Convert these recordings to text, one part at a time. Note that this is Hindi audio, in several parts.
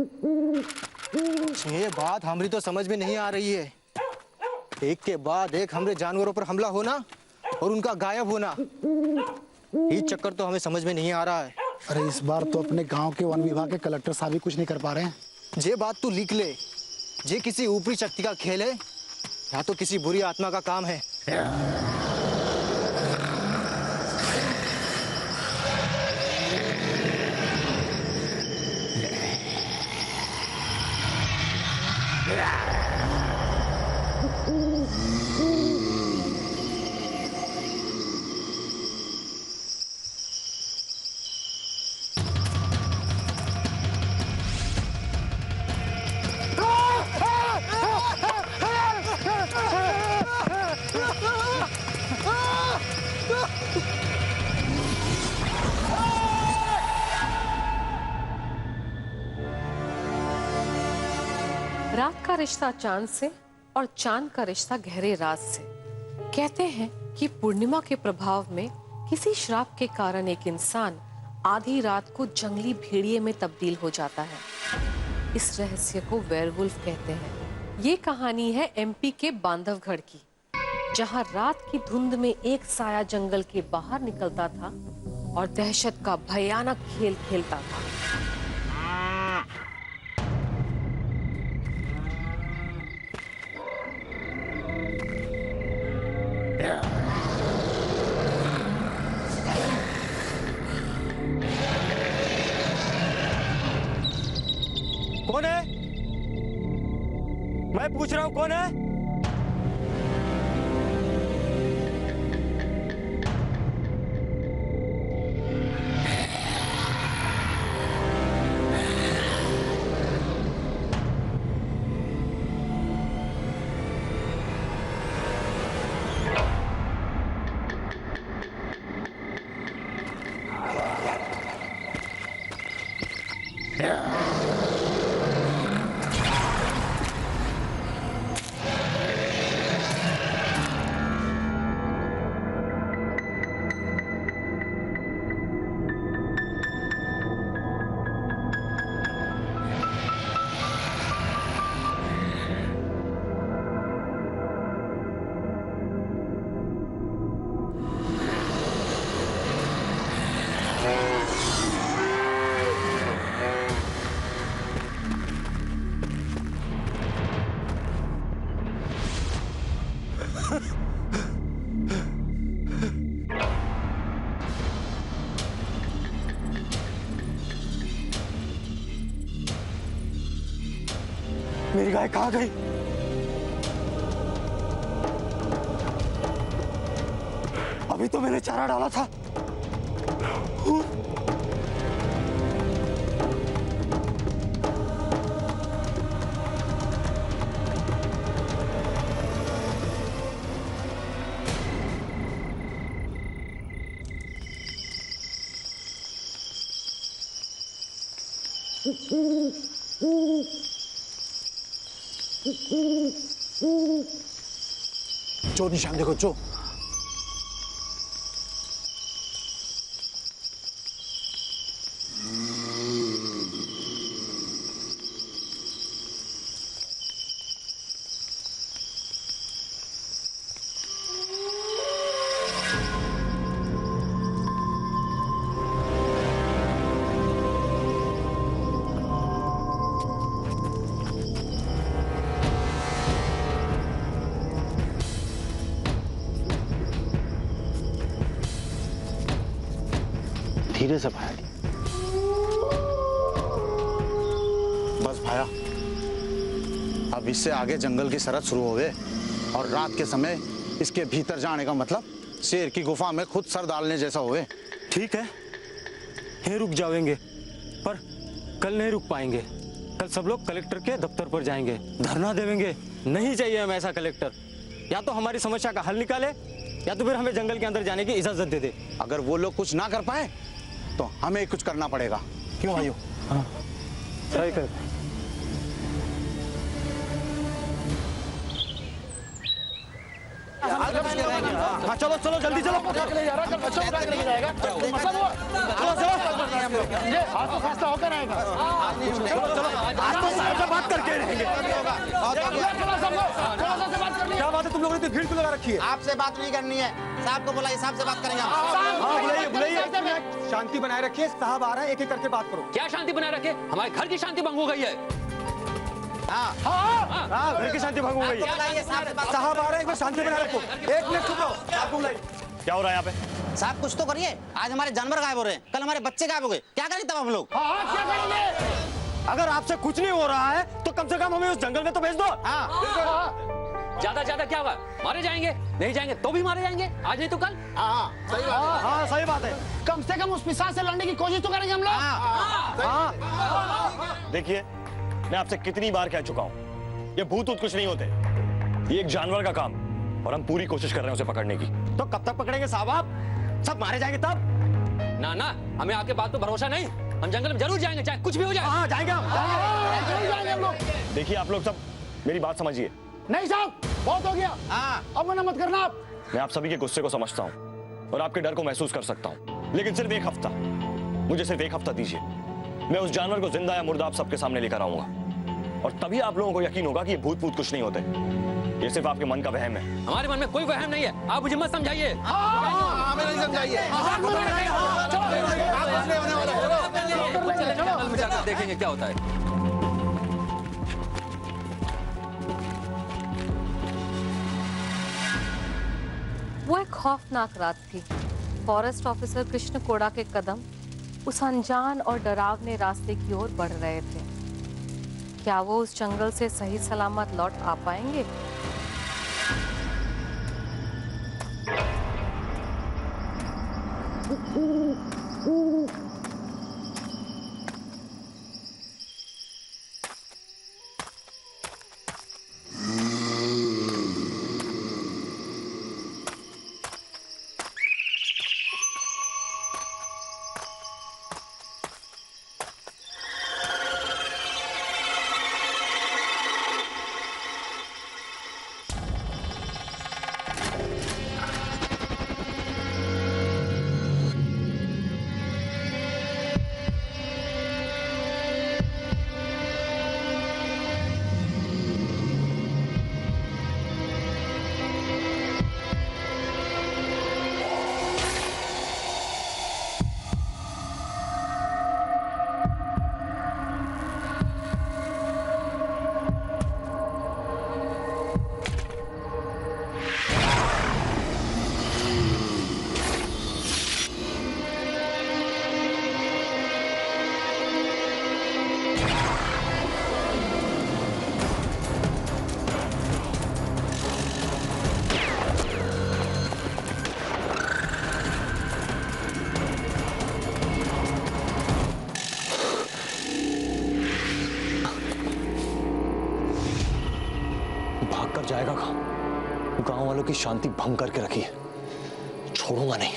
ये बात हमारी तो समझ में नहीं आ रही है। एक के बाद एक हमरे जानवरों पर हमला होना और उनका गायब होना, ये चक्कर तो हमें समझ में नहीं आ रहा है। अरे इस बार तो अपने गांव के वन विभाग के कलेक्टर साहब भी कुछ नहीं कर पा रहे हैं। ये बात तू लिख ले, ये किसी ऊपरी शक्ति का खेल है या तो किसी बुरी आत्मा का काम है। रात का रिश्ता चांद से और चांद का रिश्ता गहरे रात से। कहते हैं कि पूर्णिमा के प्रभाव में किसी श्राप के कारण एक इंसान आधी रात को जंगली भेड़िए में तब्दील हो जाता है। इस रहस्य को वेयरवुल्फ कहते हैं। ये कहानी है एमपी के बांधवगढ़ की, जहां रात की धुंध में एक साया जंगल के बाहर निकलता था और दहशत का भयानक खेल खेलता था। कौन है? मैं पूछ रहा हूं कौन है? मेरी गाय कहाँ गई? अभी तो मैंने चारा डाला था। जो निशान देखो, जो धीरे से भाया। बस भाया, अब इससे आगे जंगल की सरहद शुरू हो गए और रात के समय इसके भीतर जाने का मतलब शेर की गुफा में खुद सर डालने जैसा हुए। ठीक है, यहीं रुक जाएंगे, पर कल नहीं रुक पाएंगे। कल सब लोग कलेक्टर के दफ्तर पर जाएंगे, धरना देवेंगे। नहीं चाहिए हमें ऐसा कलेक्टर। या तो हमारी समस्या का हल निकाले या तो फिर हमें जंगल के अंदर जाने की इजाजत दे दे। अगर वो लोग कुछ ना कर पाए तो हमें कुछ करना पड़ेगा। क्यों भाइयों? हाँ, सही कर। हाँ चलो चलो जल्दी चलो। उठा के ले जा रहा है, कल बच्चों को उठा के लेके जाएगा। मतलब वो चलो चलो ये आज तो फैसला होकर आएगा। चलो चलो आज तो साहब से बात करके रहेंगे। थोड़ा सा बात करनी है। क्या बात है, तुम लोगों ने इतनी भीड़ क्यों लगा रखी है? आपसे बात नहीं करनी है, साहब को बुलाइए, साहब से बात करेंगे हम। हाँ बुलाइए बुलाइए। शांति बनाए रखिए, साहब आ रहे हैं, एक एक करके बात करो। क्या शांति बनाए रखे? हमारे घर की शांति भंग हो गई है। हाँ घर की शांति भंग हो गई है। बुलाइए, साहब से बात। साहब आ रहे हैं, एक बार शांति बनाए रखो। एक मिनट चुप रहो। आप बुलाइए। क्या हो रहा है यहाँ पे? साहब कुछ तो करिए, आज हमारे जानवर गायब हो रहे हैं, कल हमारे बच्चे गायब हो गए, क्या करें तब हम लोग? क्या करेंगे? अगर आपसे कुछ नहीं हो रहा है तो कम से कम हमें उस जंगल में तो भेज दो। ज्यादा ज्यादा क्या हुआ? मारे जाएंगे, नहीं जाएंगे तो भी मारे जाएंगे, आज नहीं तो कल। हाँ सही बात है। कम से कम उस पिशाच से लड़ने की कोशिश तो करेंगे हम लोग। देखिए मैं आपसे कितनी बार कह चुका हूं, ये भूत ऊत कुछ नहीं होते, ये एक जानवर का काम, और हम पूरी कोशिश कर रहे हैं उसे पकड़ने की। तो कब तक पकड़ेंगे साहब? आप सब मारे जाएंगे तब? ना ना, हमें आपके बात पे भरोसा नहीं, हम जंगल में जरूर जाएंगे, चाहे कुछ भी हो जाए। हाँ जाएंगे हम। जरूर जाएंगे हम लोग। देखिए आप लोग सब मेरी बात समझिए, नहीं साहब, बहुत हो गया। अब मना मत करना आप। मैं आप सभी के गुस्से को समझता हूं और आपके डर को महसूस कर सकता हूं, लेकिन सिर्फ एक हफ्ता, मुझे सिर्फ एक हफ्ता दीजिए। मैं उस जानवर को जिंदा या मुर्दा आप सबके सामने लेकर आऊंगा, और तभी आप लोगों को यकीन होगा कि ये भूत भूत कुछ नहीं होते, ये सिर्फ आपके मन का वहम है। हमारे मन में कोई वहम नहीं है, आप मुझे मत समझाइए। हमें नहीं समझाइए। जंगल में जाकर देखेंगे क्या होता है। वो एक खौफनाक रात थी। फॉरेस्ट ऑफिसर कृष्ण कोड़ा के कदम उस अनजान और डरावने रास्ते की ओर बढ़ रहे थे। क्या वो उस जंगल से सही सलामत लौट आ पाएंगे? भाग कर जाएगा कहाँ? गांव वालों की शांति भंग करके रखी है, छोड़ूंगा नहीं।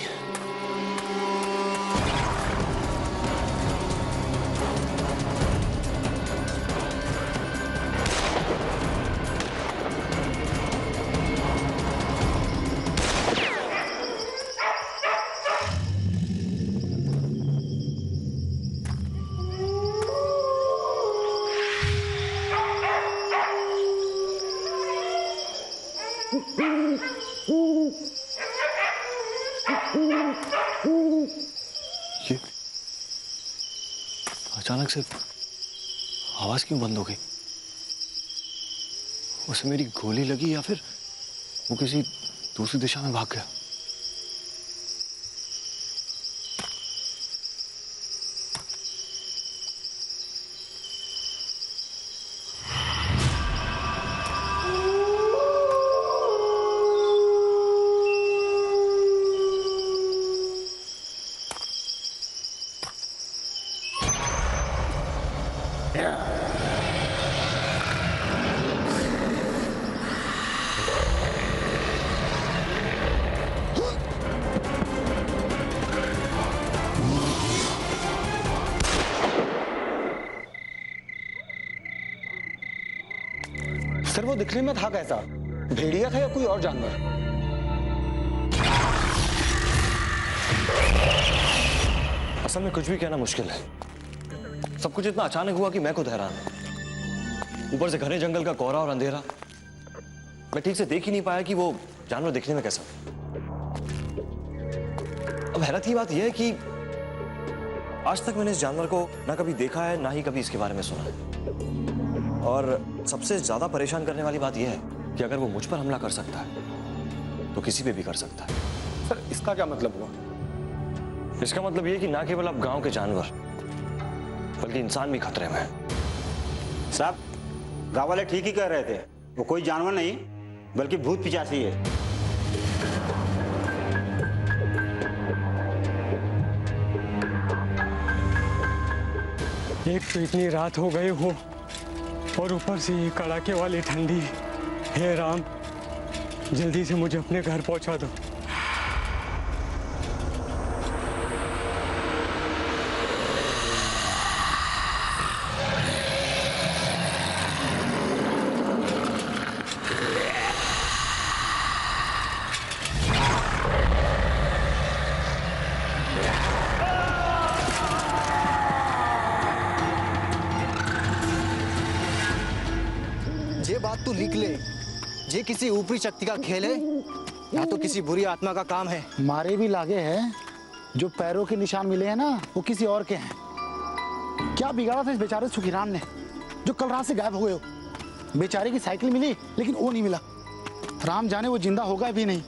ये अचानक से आवाज क्यों बंद हो गई? उसे मेरी गोली लगी या फिर वो किसी दूसरी दिशा में भाग गया? सर वो दिखने में था कैसा? भेड़िया था या कोई और जानवर? असल में कुछ भी कहना मुश्किल है। सब कुछ इतना अचानक हुआ कि मैं खुद हैरान हूं। ऊपर से घने जंगल का कोहरा और अंधेरा, मैं ठीक से देख ही नहीं पाया कि वो जानवर दिखने में कैसा। अब हैरत की बात यह है कि आज तक मैंने इस जानवर को ना कभी देखा है, ना ही कभी इसके बारे में सुना है। और सबसे ज्यादा परेशान करने वाली बात यह है कि अगर वो मुझ पर हमला कर सकता है तो किसी पे भी कर सकता है। सर इसका क्या मतलब हुआ? इसका मतलब यह कि ना केवल अब गांव के जानवर बल्कि इंसान भी खतरे में है। साहब, गांव वाले ठीक ही कह रहे थे, वो कोई जानवर नहीं बल्कि भूत पिशाची है। एक तो इतनी रात हो गई हो और ऊपर से ये कड़ाके वाली ठंडी। हे राम, जल्दी से मुझे अपने घर पहुंचा दो। ये बात तू लिख ले, ये किसी ऊपरी शक्ति का खेल है या तो किसी बुरी आत्मा का काम है। मारे भी लागे हैं, जो पैरों के निशान मिले हैं ना वो किसी और के हैं। क्या बिगाड़ा था इस बेचारे सुखीराम ने, जो कल रात से गायब हो गए हो। बेचारे की साइकिल मिली लेकिन वो नहीं मिला। राम जाने वो जिंदा होगा भी नहीं।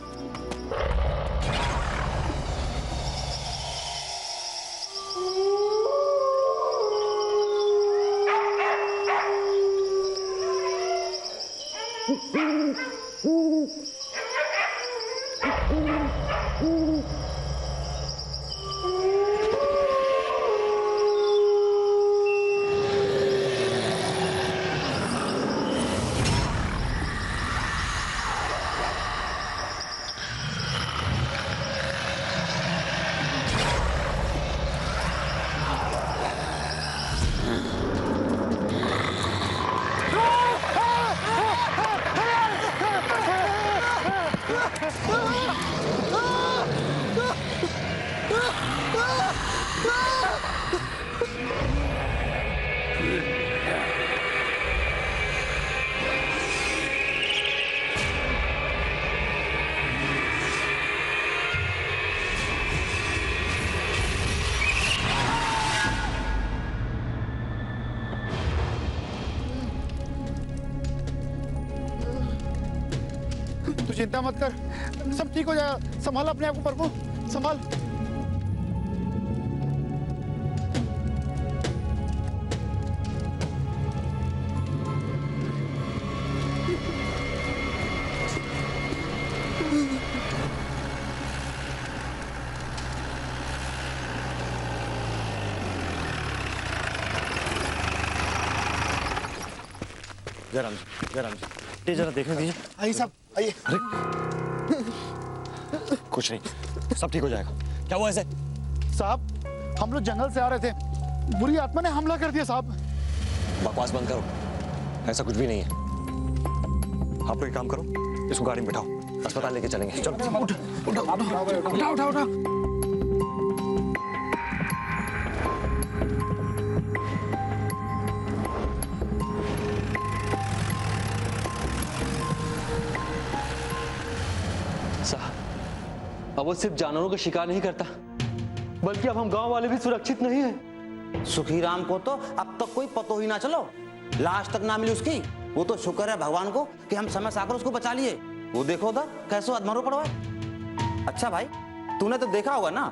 तू चिंता मत कर, सब ठीक हो जाएगा। संभाल अपने आप को प्रभु, संभाल। जयराम जी, जयराम जी, ये जरा देखने दीजिए। आइए साहब, आइए। अरे कुछ नहीं, सब ठीक हो जाएगा। क्या हुआ ऐसे? साहब, हम लोग जंगल से आ रहे थे, बुरी आत्मा ने हमला कर दिया साहब। बकवास बंद करो, ऐसा कुछ भी नहीं है। आप लोग एक काम करो, इसको गाड़ी में बिठाओ, अस्पताल लेके चलेंगे। चलो उठा। अब वो सिर्फ जानवरों का शिकार नहीं करता, बल्कि अब हम गांव वाले भी सुरक्षित नहीं हैं। सुखीराम को तो अब तक कोई पतो ही ना चलो, लाश तक ना मिली उसकी। वो तो शुक्र है भगवान को कि हम समय से आकर उसको बचा लिए। वो देखो उधर कैसे अधमरो पड़ो है। अच्छा भाई, तूने तो देखा होगा ना,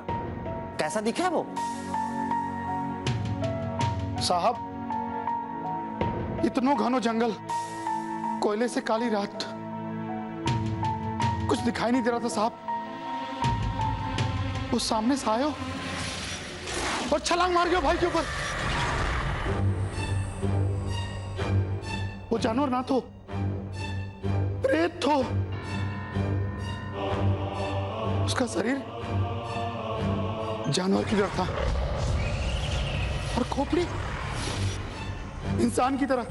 कैसा दिखा है वो? साहब, इतनो घनो जंगल, कोयले से काली रात, कुछ दिखाई नहीं दे रहा था साहब। वो सामने से आयो और छलांग मार गया भाई के ऊपर। वो जानवर ना तो प्रेत तो उसका शरीर जानवर की तरह था और खोपड़ी इंसान की तरह।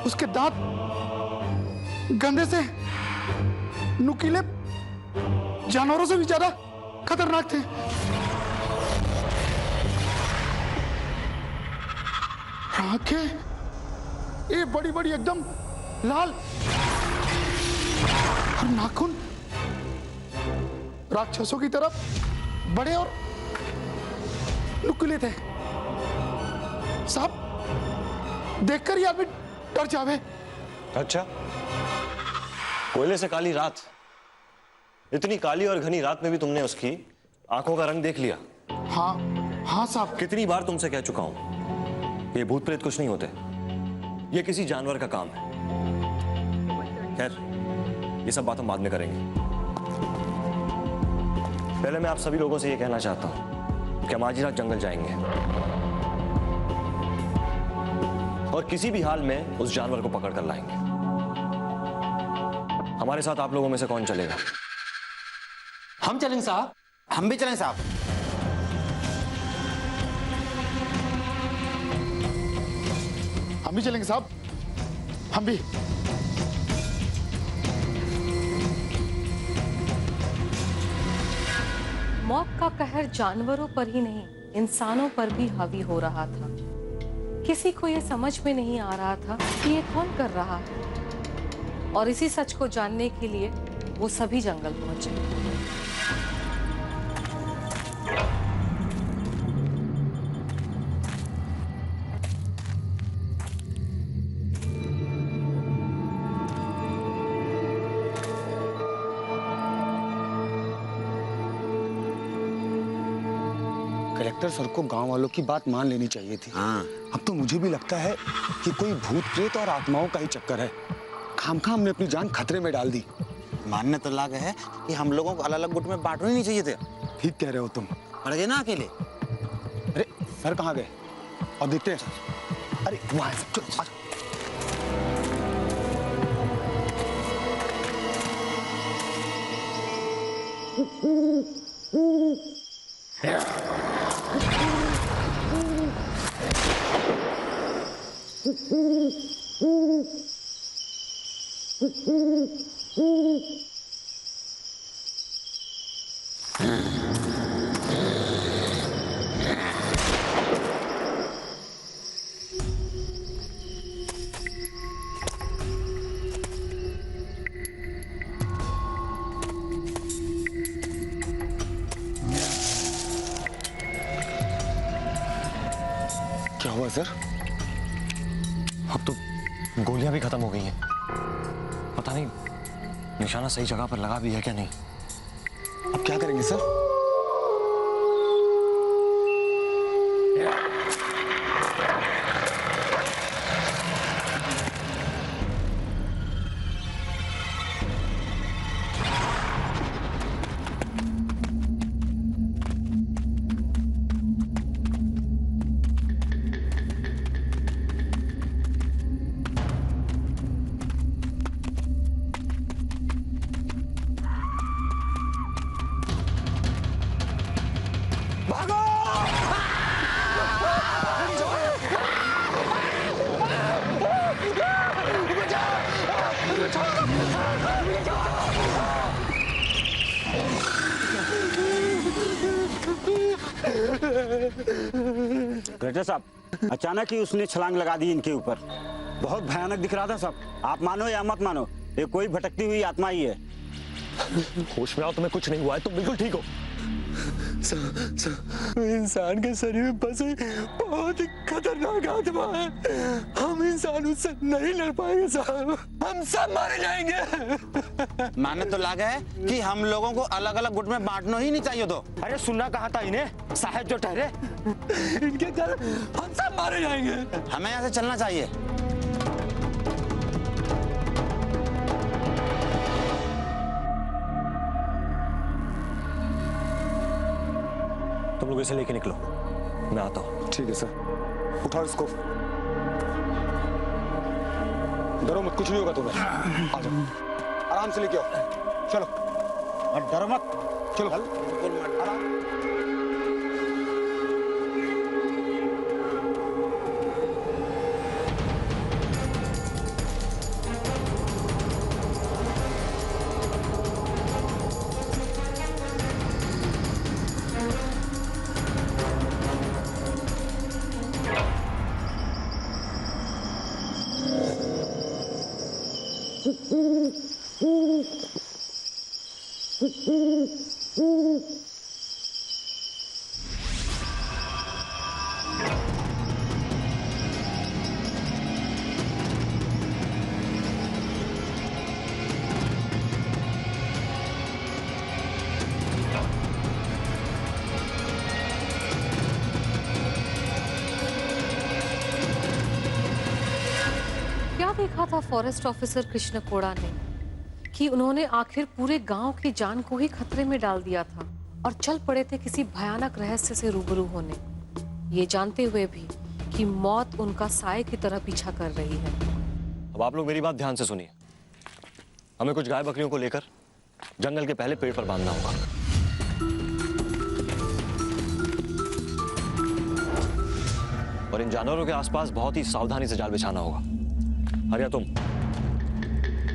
उसके दांत गंदे से नुकीले जानवरों से भी ज्यादा खतरनाक थे। आंखें ये बड़ी बड़ी एकदम लाल और नाखून राक्षसों की तरफ बड़े और नुकीले थे। साहब देखकर ही आदमी डर जावे। अच्छा, कोयले से काली रात, इतनी काली और घनी रात में भी तुमने उसकी आंखों का रंग देख लिया? हाँ हाँ साहब। कितनी बार तुमसे कह चुका हूं, ये भूत प्रेत कुछ नहीं होते, ये किसी जानवर का काम है। खैर, ये सब बात हम बाद में करेंगे। पहले मैं आप सभी लोगों से ये कहना चाहता हूं कि हम आज ही रात जंगल जाएंगे और किसी भी हाल में उस जानवर को पकड़ कर लाएंगे। हमारे साथ आप लोगों में से कौन चलेगा? हम चलेंगे साहब। हम भी चलें साहब। हम भी चलेंगे साहब, हम भी। मौत का कहर जानवरों पर ही नहीं, इंसानों पर भी हावी हो रहा था। किसी को ये समझ में नहीं आ रहा था कि ये कौन कर रहा है, और इसी सच को जानने के लिए वो सभी जंगल पहुंचे। कलेक्टर सर को गांव वालों की बात मान लेनी चाहिए थी। हाँ। अब तो मुझे भी लगता है कि कोई भूत प्रेत और आत्माओं का ही चक्कर है। खामखा हमने अपनी जान खतरे में डाल दी। मानने तो लायक है कि हम लोगों को अलग अलग गुट में बांटना ही नहीं चाहिए थे। ठीक कह रहे हो तुम। पड़ गए ना अकेले। अरे सर कहाँ गए? और देखते हैं सर। अरे वहां है सब, चलो आ जाओ। क्या हुआ सर? अब तो गोलियां भी खत्म हो गई हैं। पता नहीं निशाना सही जगह पर लगा भी है क्या नहीं। अब क्या करेंगे सर? कलेक्टर साहब, अचानक ही उसने छलांग लगा दी इनके ऊपर। बहुत भयानक दिख रहा था सब। आप मानो या मत मानो, ये कोई भटकती हुई आत्मा ही है। होश में आओ, तुम्हें कुछ नहीं हुआ है, तुम बिल्कुल ठीक हो। इंसान के शरीर में बसे बहुत ही खतरनाक आत्मा है। हम इंसान उससे नहीं लड़ पाएंगे साहब, हम सब मारे जाएंगे। मानने तो लायक है कि हम लोगों को अलग अलग गुट में बांटना ही नहीं चाहिए। तो अरे सुनना कहा था इन्हें, साहब जो ठहरे। इनके चल हम सब मारे जाएंगे। हमें यहाँ से चलना चाहिए। तुम लोग इसे लेके निकलो, मैं आता हूं। ठीक है सर, उठाओ इसको। डरो मत, कुछ नहीं होगा तुम्हें। आ जाओ, आराम से लेके आओ। चलो, और डरो मत, चलो आराम। क्या देखा था फॉरेस्ट ऑफिसर कृष्ण कोड़ा ने कि उन्होंने आखिर पूरे गांव की जान को ही खतरे में डाल दिया था और चल पड़े थे किसी भयानक रहस्य से रूबरू होने, ये जानते हुए भी कि मौत उनका साए की तरह पीछा कर रही है। अब आप लोग मेरी बात ध्यान से सुनिए। हमें कुछ गाय बकरियों को लेकर जंगल के पहले पेड़ पर बांधना होगा। और इन जानवरों के आसपास बहुत ही सावधानी से जाल बिछाना होगा। हरिया, तुम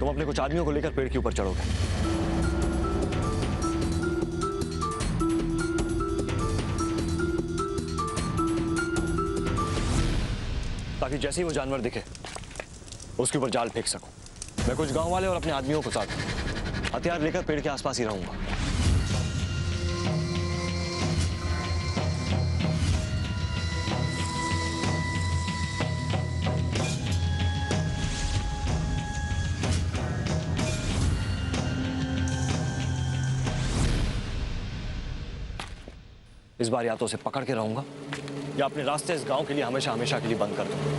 अपने कुछ आदमियों को लेकर पेड़ के ऊपर चढ़ोगे। ताकि जैसे ही वो जानवर दिखे उसके ऊपर जाल फेंक सकूं। मैं कुछ गांव वाले और अपने आदमियों के साथ हथियार लेकर पेड़ के आसपास ही रहूंगा। इस बार या तो उसे पकड़ के रहूंगा या अपने रास्ते इस गांव के लिए हमेशा हमेशा के लिए बंद कर दूंगा।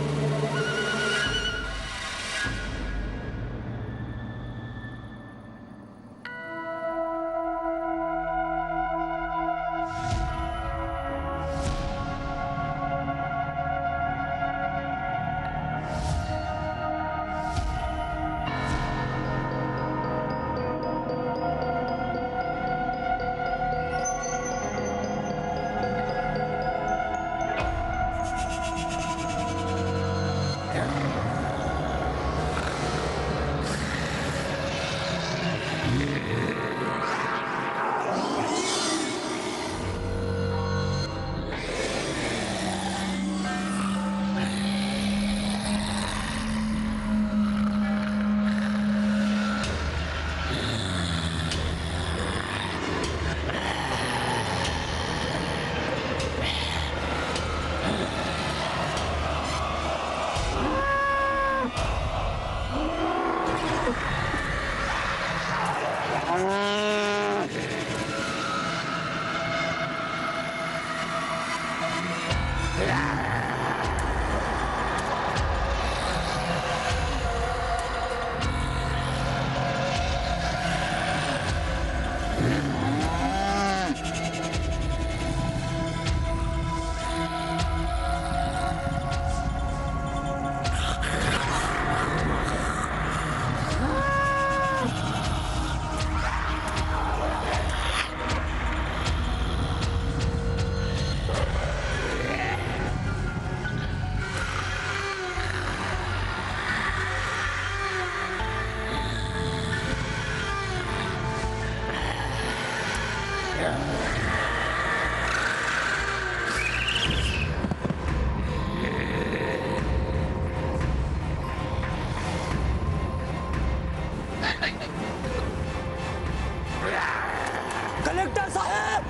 कलेक्टर साहब!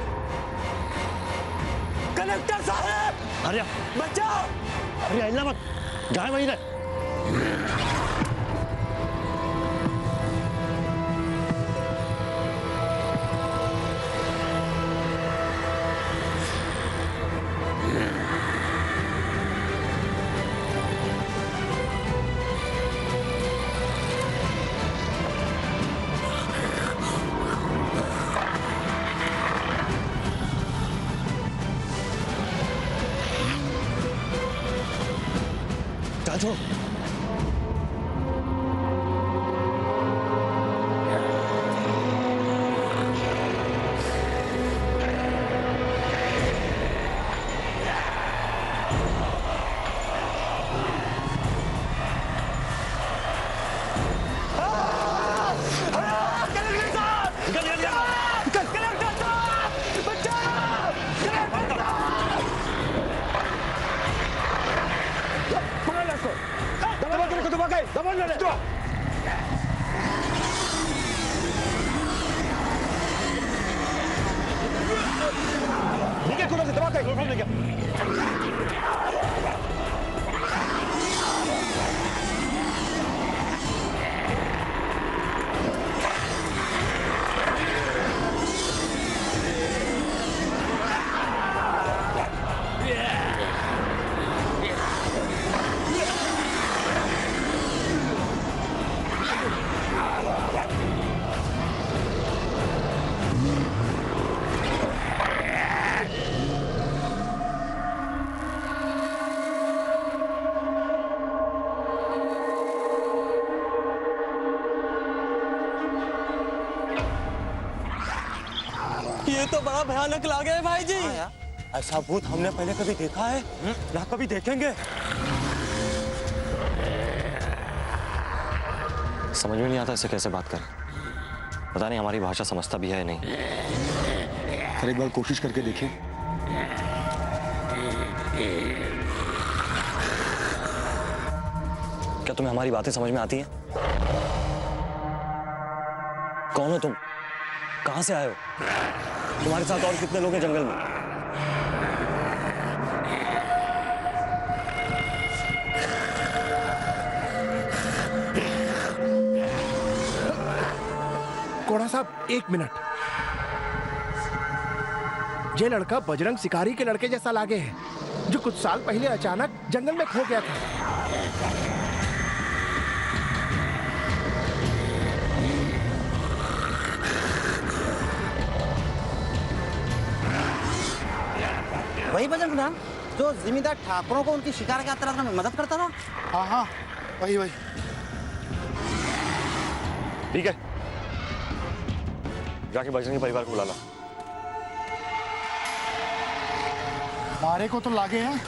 कलेक्टर साहब! अरे बचाओ! अरे हिलना मत, गाय वहीं रहे। चाचो, ये तो बड़ा भयानक लागे है भाई जी। ऐसा भूत हमने पहले कभी देखा है ना कभी देखेंगे। समझ में नहीं आता इसे कैसे बात करें। पता नहीं हमारी भाषा समझता भी है या नहीं। फिर एक बार कोशिश करके देखिए। क्या तुम्हें हमारी बातें समझ में आती हैं? कौन हो तुम? कहां से आए हो? तुम्हारे साथ और कितने लोग हैं जंगल में? कोड़ा साहब, 1 मिनट। ये लड़का बजरंग शिकारी के लड़के जैसा लागे है, जो कुछ साल पहले अचानक जंगल में खो गया था। वही बजरंग दान जो जिम्मेदार ठाकुरों को उनकी शिकार की यात्रा में मदद करता था। हाँ हाँ, वही वही। ठीक है, जाके बजरंगी परिवार को बुला ला। मारे को तो लागे हैं,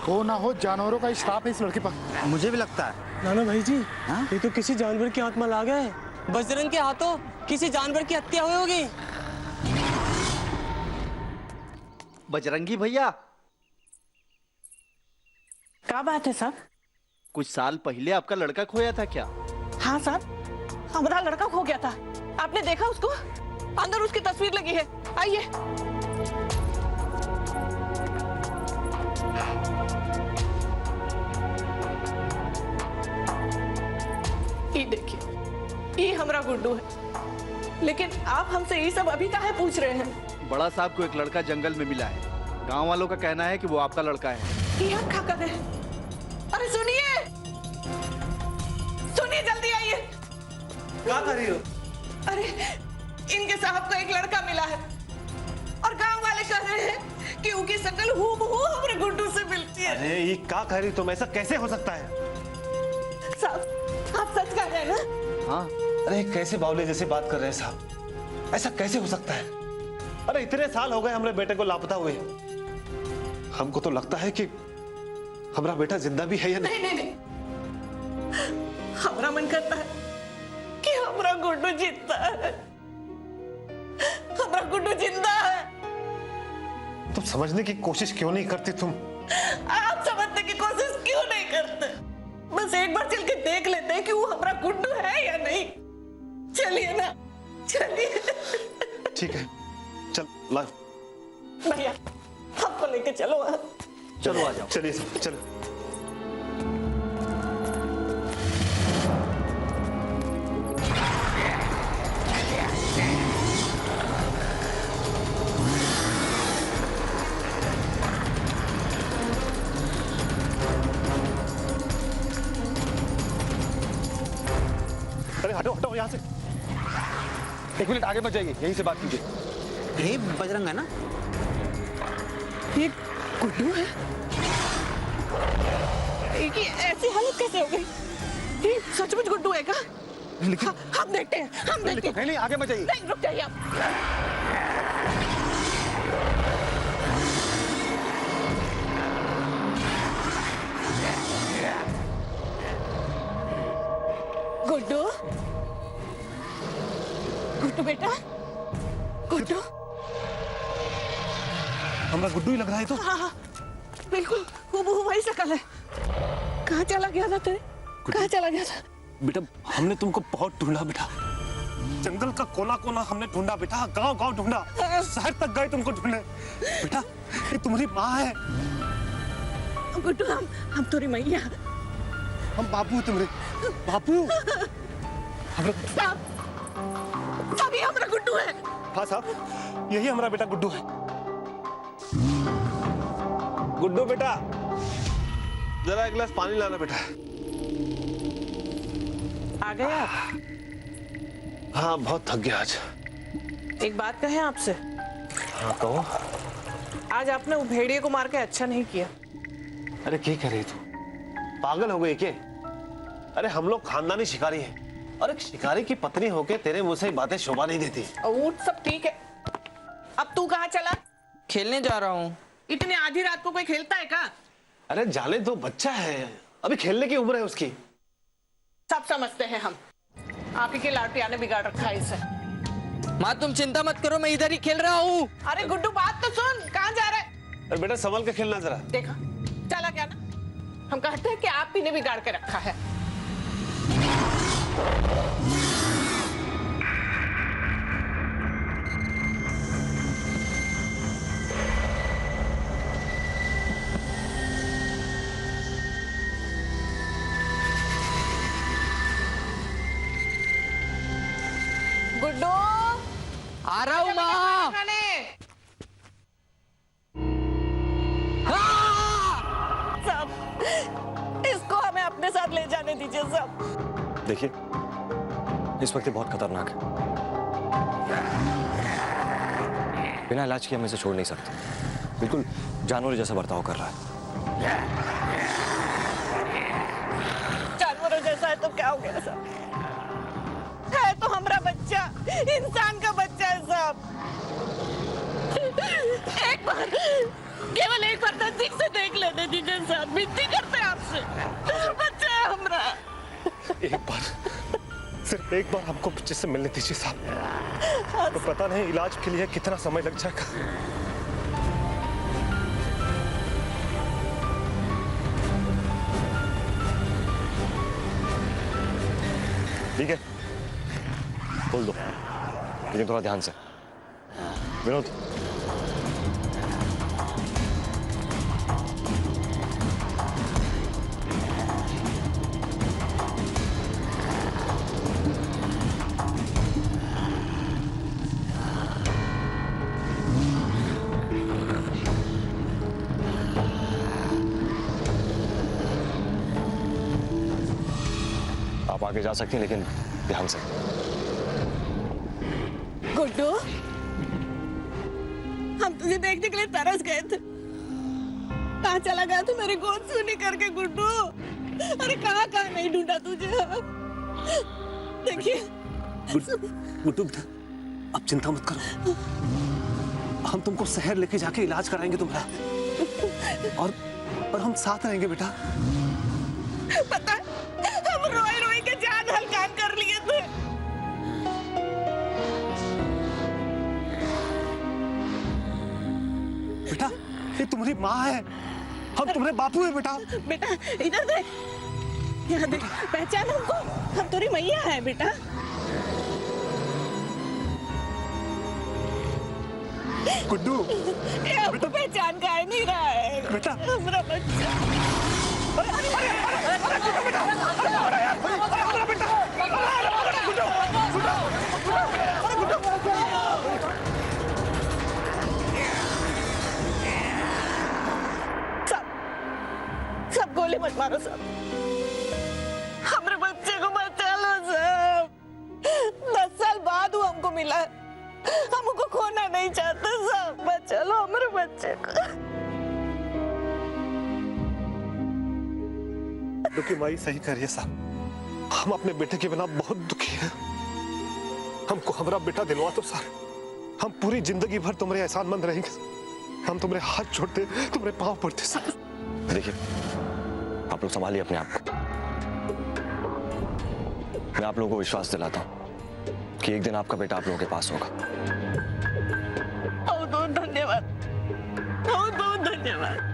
हो ना हो जानवरों का श्राप है इस लड़के पर। मुझे भी लगता है। नाना भाई जी, ये तो किसी जानवर की आत्मा लागे है। बजरंग के हाथों किसी जानवर की हत्या हुई होगी। बजरंगी भैया, क्या बात है साहब? कुछ साल पहले आपका लड़का खोया था क्या? हाँ साहब, हमारा लड़का खो गया था। आपने देखा उसको? अंदर उसकी तस्वीर लगी है, आइए। ये देखिए, ये हमारा गुड्डू है। लेकिन आप हमसे ये सब अभी काहे पूछ रहे हैं? बड़ा साहब को एक लड़का जंगल में मिला है। गांव वालों का कहना है कि वो आपका लड़का है। ये आप क्या कर रहे हैं? अरे सुनिए, सुनिए, जल्दी आइए। क्या कर रही हो? अरे इनके साहब को एक लड़का मिला है और गांव वाले कह रहे हैं कि उनकी शक्ल हूबहू हमारे गुड्डू से मिलती है। अरे ये क्या कह रही तुम? ऐसा कैसे हो सकता है? साहब, आप सच कह रहे हैं ना? हाँ। अरे कैसे बावले जैसे बात कर रहे हैं साहब? ऐसा कैसे हो सकता है? अरे इतने साल हो गए हमारे बेटे को लापता हुए। हमको तो लगता है कि हमारा बेटा जिंदा भी है या नहीं। नहीं नहीं नहीं, हमारा मन करता है कि हमारा गुड्डू जिंदा है। हमारा गुड्डू जिंदा है। तुम समझने की कोशिश क्यों नहीं करती तुम? आप समझने की कोशिश क्यों नहीं करते? बस एक बार चल के देख लेते हैं कि वो हमारा गुड्डू है या नहीं। चलिए ना, चलिए। ठीक है, चल ला। भैया, हमको लेके चलो। चलो आ जाओ। चलिए चलो। अरे हटो हटो यहाँ से। 1 मिनट आगे मत जाइए, यहीं से बात कीजिए। ये बजरंग है ना? ये गुड्डू है? ये ऐसी हालत कैसे हो गई? ये सचमुच गुड्डू है क्या? हम देखते हैं, हम देखते हैं। नहीं आगे मत जाइए। नहीं, रुक जाइए आप। गुड्डू, गुड्डू बेटा, गुड्डू। हमारा गुड्डू ही लग रहा है तो। हाँ हाँ, बिल्कुल हूबहू वही शक्ल है। कहाँ चला गया था तेरे? कहाँ चला गया था? बेटा हमने तुमको बहुत ढूंढा बेटा। जंगल का कोना कोना हमने ढूंढा बेटा, गांव गांव ढूंढा, शहर तक गए तुमको ढूंढने। बेटा ये तुम्हारी माँ है। गुड्डू, हम तुम्हारी मैया। हम बापू है तुम्हारे। बापू। साहब, ये हमारा गुड्डू है। हाँ साहब, यही हमारा बेटा गुड्डू है। गुड्डू बेटा, जरा 1 गिलास पानी लाना बेटा। आ गए आप? हाँ बहुत थक गया आज। एक बात कहें आपसे? हाँ कहो। आज आपने वो भेड़िए को मार के अच्छा नहीं किया। अरे क्या कर रही तू? पागल हो गई क्या? अरे हम लोग खानदानी शिकारी हैं और एक शिकारी की पत्नी होके तेरे मुंह से बातें शोभा नहीं देती। वो सब ठीक है, अब तू कहाँ चला? खेलने जा रहा हूँ। इतनी आधी रात को कोई खेलता है क्या? अरे जाने तो, बच्चा है, अभी खेलने की उम्र है उसकी। सब समझते हैं हम, आप ही की लाडपिया ने बिगाड़ रखा है इसे। माँ तुम चिंता मत करो, मैं इधर ही खेल रहा हूँ। अरे गुड्डू बात तो सुन, कहाँ जा रहा है? अरे बेटा संभल के खेलना जरा। देखा, चला क्या ना? हम कहते हैं कि आप ही ने बिगाड़ के रखा है। गुड्डू आ रहा हूँ माँ। सब इसको हमें अपने साथ ले जाने दीजिए सब। देखिए इस वक्त ये बहुत खतरनाक है, बिना इलाज के हम इसे छोड़ नहीं सकते। बिल्कुल जानवर जैसा बर्ताव कर रहा है। जानवरों जैसा है तो क्या हो गया सब? है तो हमारा बच्चा, इंसान का बच्चा है सब। एक बार, केवल एक बार नजदीक से देख लेने दीजिए साहब, विनती करते हैं आपसे, बच्चा है हमारा। एक बार, सिर्फ एक बार हमको बच्चे से मिलने दीजिए साहब। तो पता नहीं इलाज के लिए कितना समय लग जाएगा। ठीक है बोल दो, लेकिन थोड़ा ध्यान से। विनोद आप आगे जा सकती हैं, लेकिन ध्यान से। गुड्डू, हम तुझे देखने के लिए तरस गए थे। कहाँ चला गया तू मेरी गोद सुनी करके गुड्डू? अरे कहाँ कहाँ नहीं ढूंढा तुझे। देखिए गुड्डू बेटा, अब चिंता मत करो, हम तुमको शहर लेके जाके इलाज कराएंगे तुम्हारा, और हम साथ रहेंगे बेटा। पता है, हम रोए रोए के जान हल्का कर लिए थे। बेटा ये तुम्हारी माँ है, हम तुम्हारे बापू है बेटा। बेटा इधर देख, यहाँ देख, पहचान हमको, हम तेरी मैया है बेटा। गुड्डू ये हमको पहचान का है नहीं रहा है बेटा। हमारा बच्चा। सब गोली मत मारो सब, हमारे बच्चे को बचा लो सब। 10 साल बाद वो हमको मिला, हमको खोना नहीं चाहते सब, बचा लो हमारे बच्चे को। दुखी माई सही करिए साहब, हम अपने बेटे के बिना बहुत दुखी हैं। हमको हमारा बेटा दिलवा तो सर, हम पूरी जिंदगी भर तुम्हारे एहसानमंद रहेंगे। हम तुम्हारे हाथ जोड़ते, तुम्हारे पांव पड़ते सर। देखिए आप लोग संभालिए अपने आप को। मैं आप लोगों को विश्वास दिलाता हूं कि एक दिन आपका बेटा आप लोगों के पास होगा। बहुत बहुत धन्यवाद, बहुत बहुत धन्यवाद।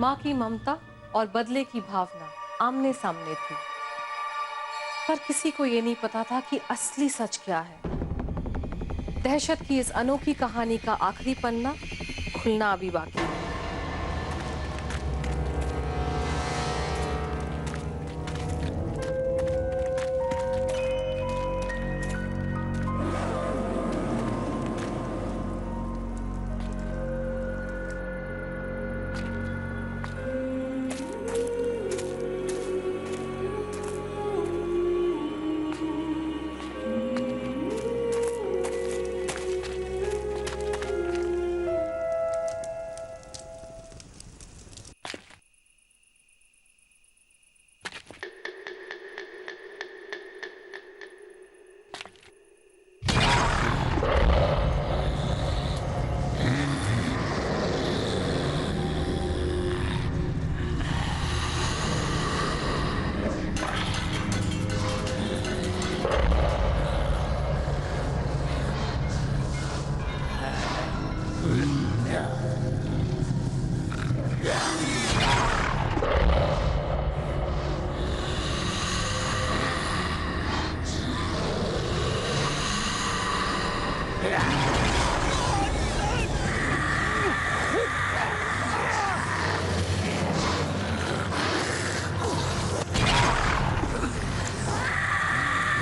माँ की ममता और बदले की भावना आमने सामने थी, पर किसी को ये नहीं पता था कि असली सच क्या है। दहशत की इस अनोखी कहानी का आखिरी पन्ना खुलना अभी बाकी है।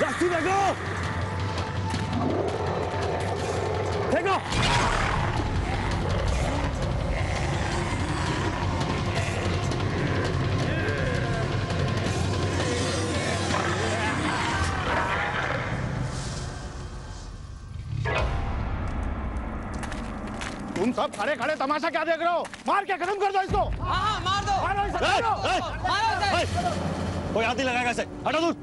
रस्सी देखो, देखो। तुम सब खड़े खड़े तमाशा क्या देख रहे हो? मार के खत्म कर दो इसको। हाँ मार दो, मारो इसे, मारो। कोई हाथ नहीं लगाएगा इसे, हटा दूर।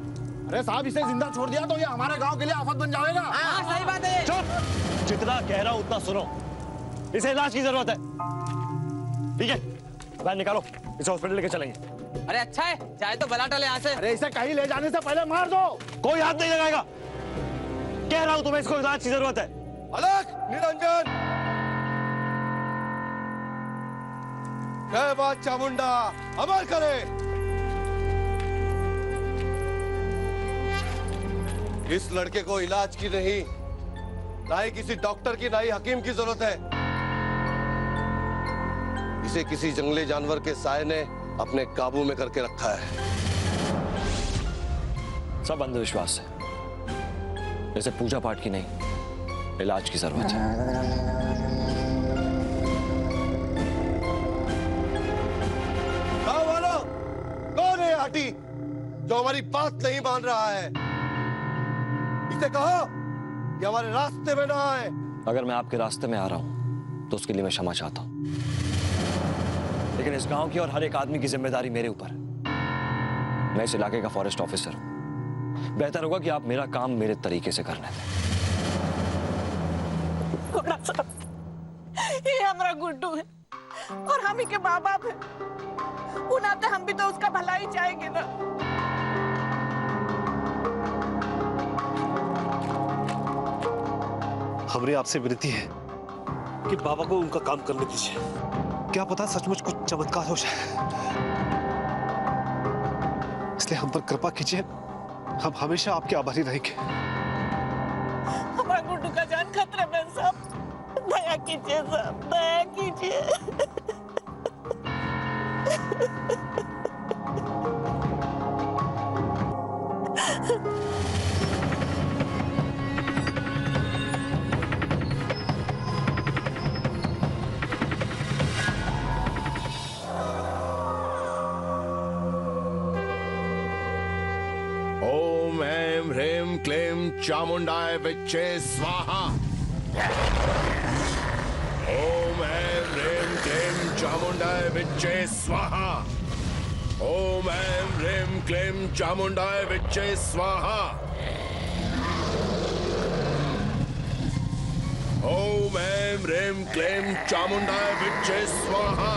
अरे साहब, इसे जिंदा छोड़ दिया तो ये हमारे गांव के लिए आफत बन जाएगा। हाँ सही बात है। चुप, जितना कह रहा हूं उतना सुनो। इसे इलाज की जरूरत है, ठीक है? वैन निकालो, इसे हॉस्पिटल लेके चलेंगे। अरे अच्छा है, चाहे तो बला टले यहाँ से। अरे इसे कहीं ले जाने से पहले मार दो। कोई हाथ नहीं लगाएगा, कह रहा हूं तुम्हें इसको इलाज की जरूरत है। अलग निरंजन, जय बात चामुंडा, अमल करे। इस लड़के को इलाज की नहीं, ना ही किसी डॉक्टर की, ना ही हकीम की जरूरत है। इसे किसी जंगली जानवर के साए ने अपने काबू में करके रखा है। सब अंधविश्वास है, इसे पूजा पाठ की नहीं, इलाज की जरूरत है। कौन है हाटी जो हमारी बात नहीं मान रहा है? इसे कहो कि हमारे रास्ते में ना आए। अगर मैं आपके रास्ते में आ रहा हूं तो उसके लिए मैं क्षमा चाहता हूं, लेकिन इस गांव की और हर एक आदमी की जिम्मेदारी मेरे ऊपर है। मैं इस इलाके का फॉरेस्ट ऑफिसर हूं, बेहतर होगा कि आप मेरा काम मेरे तरीके से करने दें। ये हमारा गुड्डू है और हम ही के माँ बाप है, उन नाते हम भी तो उसका भला ही चाहेंगे ना। हमारी आपसे विनती है कि बाबा को उनका काम करने दीजिए। क्या पता सचमुच कुछ चमत्कार हो जाए, इसलिए हम पर कृपा कीजिए। हम हमेशा आपके आभारी रहेंगे। हमारा गुड्डू का जान खतरे में साहब, दया कीजिए साहब, दया कीजिए। ओम ऐं ह्रीं क्लीं चामुंडाय विच्चे स्वाहा। ओम ऐं ह्रीं क्लीं चामुंडाय विच्चे स्वाहा। ओम ऐं ह्रीं क्लीं चामुंडाय विच्चे स्वाहा। ओम ऐं ह्रीं क्लीं चामुंडाय विच्चे स्वाहा।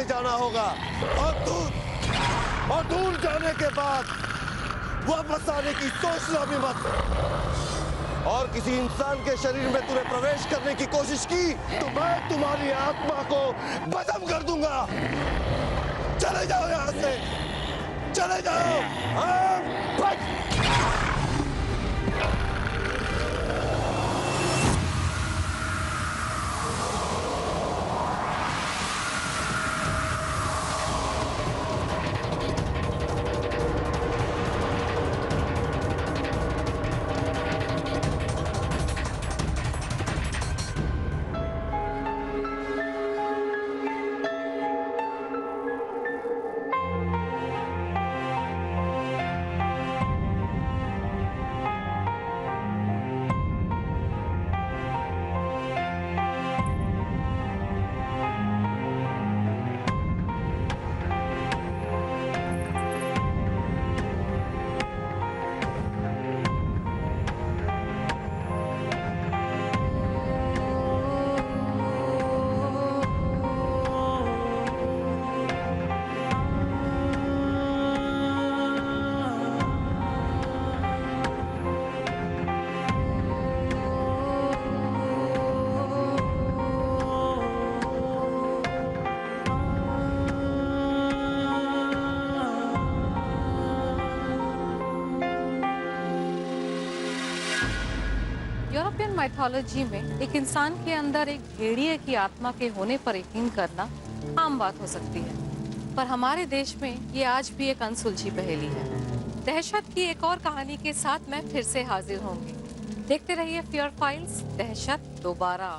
जाना होगा और दूर जाने के बाद वापस आने की सोचना भी मत। और किसी इंसान के शरीर में तूने प्रवेश करने की कोशिश की तो मैं तुम्हारी आत्मा को भस्म कर दूंगा। चले जाओ यहां से, चले जाओ। हाँ, भग। यूरोपियन माइथोलॉजी में एक इंसान के अंदर एक भेड़िए की आत्मा के होने पर यकीन करना आम बात हो सकती है, पर हमारे देश में ये आज भी एक अनसुलझी पहेली है। दहशत की एक और कहानी के साथ मैं फिर से हाजिर होंगी। देखते रहिए फियर फाइल्स, दहशत दोबारा।